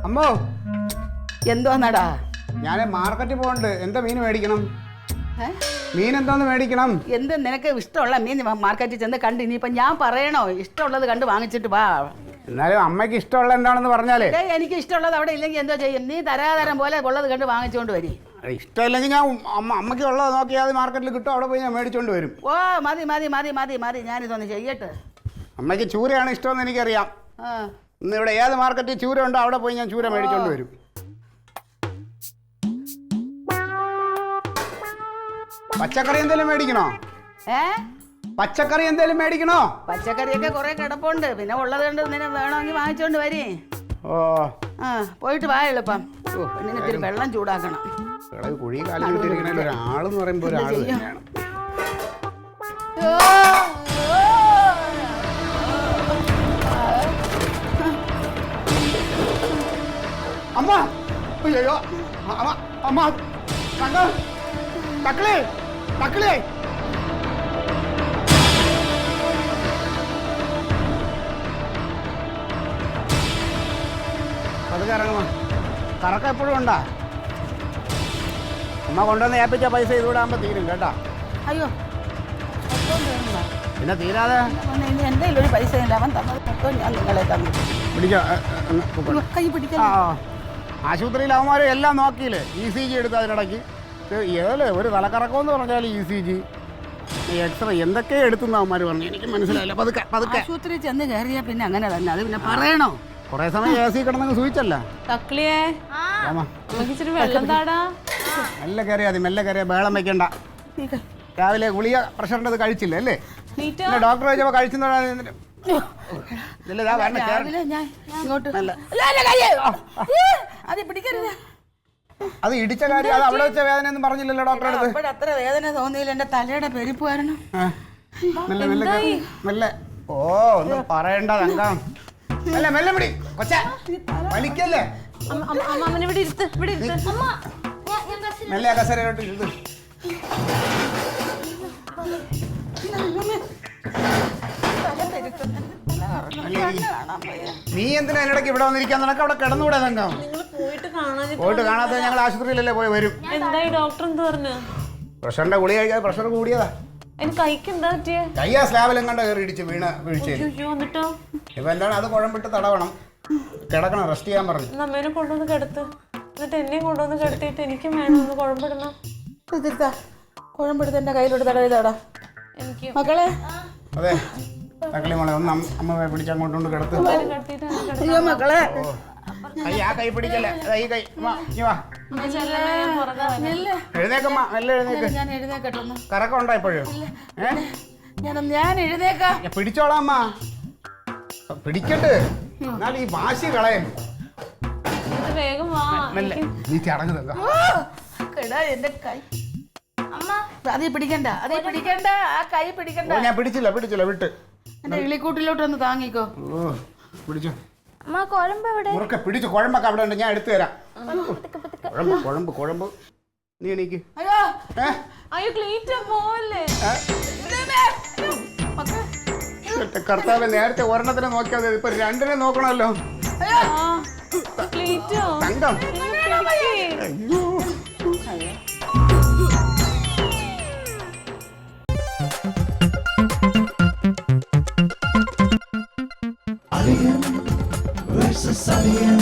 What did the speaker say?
അമ്മോ എന്തോന്നടാ? ഞാൻ മാർക്കറ്റിൽ പോകണ്ട്. എന്താ മീൻ മേടിക്കണം? മീൻ എന്തോന്ന് മേടിക്കണം? എന്ത് നിനക്ക് ഇഷ്ടമുള്ള മീൻ മാർക്കറ്റിൽ ചെന്ന് കണ്ട് ഇനിയിപ്പം ഞാൻ പറയണോ? ഇഷ്ടമുള്ളത് കണ്ട് വാങ്ങിച്ചിട്ട് വാ. എന്നാലും അമ്മയ്ക്ക് ഇഷ്ടമുള്ള എന്താണെന്ന് പറഞ്ഞാലേ. എനിക്ക് ഇഷ്ടമുള്ളത് അവിടെ ഇല്ലെങ്കിൽ എന്തോ ചെയ്യും? നീ തരാതരം പോലെ ഉള്ളത് കണ്ട് വാങ്ങിച്ചുകൊണ്ട് വരി. ഇഷ്ടമില്ലെങ്കിൽ ഞാൻ അമ്മയ്ക്ക് ഉള്ളത് നോക്കിയാൽ മാർക്കറ്റിൽ കിട്ടും, അവിടെ പോയി ഞാൻ മേടിച്ചോണ്ട് വരും. ഓ മതി മതി മതി മതി മതി, ഞാനിതൊന്ന് ചെയ്യട്ടെ. അമ്മയ്ക്ക് ചൂരയാണ് ഇഷ്ടമെന്ന് എനിക്കറിയാം. ഇന്ന് ഇവിടെ ഏത് മാർക്കറ്റിൽ ചൂര ഉണ്ടോ അവിടെ പോയി ഞാൻ ചൂര മേടിച്ചോണ്ട് വരും. പച്ചക്കറി എന്തെങ്കിലും മേടിക്കണോ? പച്ചക്കറി എന്തെങ്കിലും മേടിക്കണോ? പച്ചക്കറിയൊക്കെ കുറെ കിടപ്പുണ്ട്, പിന്നെ ഉള്ളത് കണ്ട് നിന്നെ വേണമെങ്കിൽ വാങ്ങിച്ചോണ്ട് വരി. ഓ പോയിട്ട് വാ എളുപ്പം. പെണ്ണിന് ഇത്തിരി വെള്ളം ചൂടാക്കണം. കുഴി കാലം കിട്ടിയിരിക്കണ ഒരാളെന്ന് പറയുമ്പോൾ ഒരാൾ തന്നെയാണ്. അമ്മ അയ്യോ അമ്മ അമ്മ തക്കളി തക്കളി പതുക്കെ ഇറങ്ങുമോ? കറക്കം എപ്പോഴും ഉണ്ടാ? അമ്മ കൊണ്ടുവന്ന് ഏൽപ്പിച്ച പൈസ ഇതുകൂടെ ആകുമ്പോൾ തീരും കേട്ടോ. അയ്യോ പിന്നെ തീരാതെ എൻ്റെ ഒരു പൈസ ഇല്ല, അവൻ തന്നത് മൊത്തം ഞാൻ നിങ്ങളെ തന്നു. പിടിച്ചോ കൈ പിടിക്കാം. ആശുപത്രിയിൽ അവന്മാർ എല്ലാം നോക്കിയില്ലേ, ECG എടുത്ത് അതിനിടയ്ക്ക് ഏതല്ലേ ഒരു തലക്കറക്കമെന്ന് പറഞ്ഞാൽ ECG എക്സ്റേ എന്തൊക്കെയോ എടുത്തുന്ന അവന്മാർ പറഞ്ഞു. എനിക്ക് മനസ്സിലായില്ല. പതുക്കെ പതുക്കെ ആശുപത്രി ചെന്ന് കയറിയാൽ പിന്നെ അങ്ങനെ തന്നെ, അത് പിന്നെ പറയണോ? കുറെ സമയം AC കിടന്നങ്ങ് സൂചിച്ചല്ല. മെല്ലെ കയറിയാ മതി, മെല്ലെ കയറിയാ ബഹളം വെക്കണ്ട. രാവിലെ ഗുളിക പ്രഷറിൻ്റെ അത് കഴിച്ചില്ല അല്ലേ? ഡോക്ടർ ചോദിച്ചപ്പോൾ കഴിച്ചെന്ന് അത് ഇടിച്ച കാര്യം അത് അവിടെ വെച്ച വേദന ഒന്നും പറഞ്ഞില്ലല്ലോ ഡോക്ടറെ അടുത്ത്. അത്ര വേദന തോന്നിയില്ല, എന്റെ തലയുടെ പെരുപ്പായിരുന്നു. മെല്ലെ മെല്ലെ മെല്ലെ. ഓ ഒന്നും പറയണ്ട തങ്കം. മെല്ലെ മെല്ലെ പിടി കൊച്ചേ, വലിക്കല്ലേ. മെല്ലെ കസേരയിലോട്ട് ഇരുന്ന്. നീ എന്തിനാ അതിനിടയ്ക്ക് ഇവിടെ വന്നിരിക്കാൻ? നിനക്ക് അവിടെ കിടന്നുകൂടെ തങ്കം? പോയിട്ട് കാണാത്ത ഞങ്ങൾ ആശുപത്രിയിലല്ലേ പോയി വരും. പ്രഷറിന്റെ ഗുളിക കഴിക്കാതെ പ്രഷർ കൂടിയതാ. കൈ ആ സ്ലാബിലും കണ്ട കയറി ഇടിച്ച് വീഴ്ച. ഇപ്പൊ എന്താണ് അത് കുഴമ്പിട്ട് തടവണം, കിടക്കണം, റെസ്റ്റ് ചെയ്യാൻ പറഞ്ഞു. നമ്മേനെ കൊണ്ടുവന്ന് കിടത്ത്, എന്നിട്ട് എന്നെ കൊണ്ടുവന്ന് കിടത്തിയിട്ട് എനിക്കും വേണമെന്ന് കുഴമ്പിടണം. കുഴമ്പെടുത്ത് എന്റെ കയ്യിലോട്ട് തടവിതാടാ എനിക്ക് മക്കളെ. അതെ തക്കളി മോളെ ഒന്ന് അമ്മ പിടിച്ചങ്ങോട്ടുണ്ട് കിടത്ത്. അയ്യോ മക്കളെ, ആ കൈ പിടിക്കല്ലേ, ഈ കൈ എഴുന്നേക്കമ്മ, നല്ല എഴുന്നേക്ക്. ഞാൻ എഴുന്നേക്കട്ടെ. കറക്കം ഉണ്ടോ ഇപ്പോഴും? ഞാൻ എഴുന്നേക്കാം. പിടിച്ചോളാം അമ്മ, പിടിക്കട്ട്. എന്നാലും ഈ വാശി കളയും. നീ ചടങ്ങുതല്ല എന്റെ കൈ. അതേ പിടിക്കണ്ട, അതേ പിടിക്കണ്ട, ആ കൈ പിടിക്കണ്ട. ഞാൻ പിടിച്ചില്ല പിടിച്ചില്ല വിട്ട്. എന്റെ ഇളിക്കൂട്ടിലോട്ടൊന്ന് താങ്ങിക്കോ. പിടിച്ചോ കുഴമ്പ് പിടിച്ചു. കുഴമ്പൊക്കെ അവിടെ ഉണ്ട്, ഞാൻ എടുത്തു തരാം. കുഴമ്പ് കുഴമ്പ് നീ എണീക്ക്. കർത്താവ് നേരത്തെ ഒരെണ്ണത്തിനെ നോക്കിയാൽ മതി, ഇപ്പൊ രണ്ടിനെ നോക്കണമല്ലോ. തങ്കം Alien versus Alien.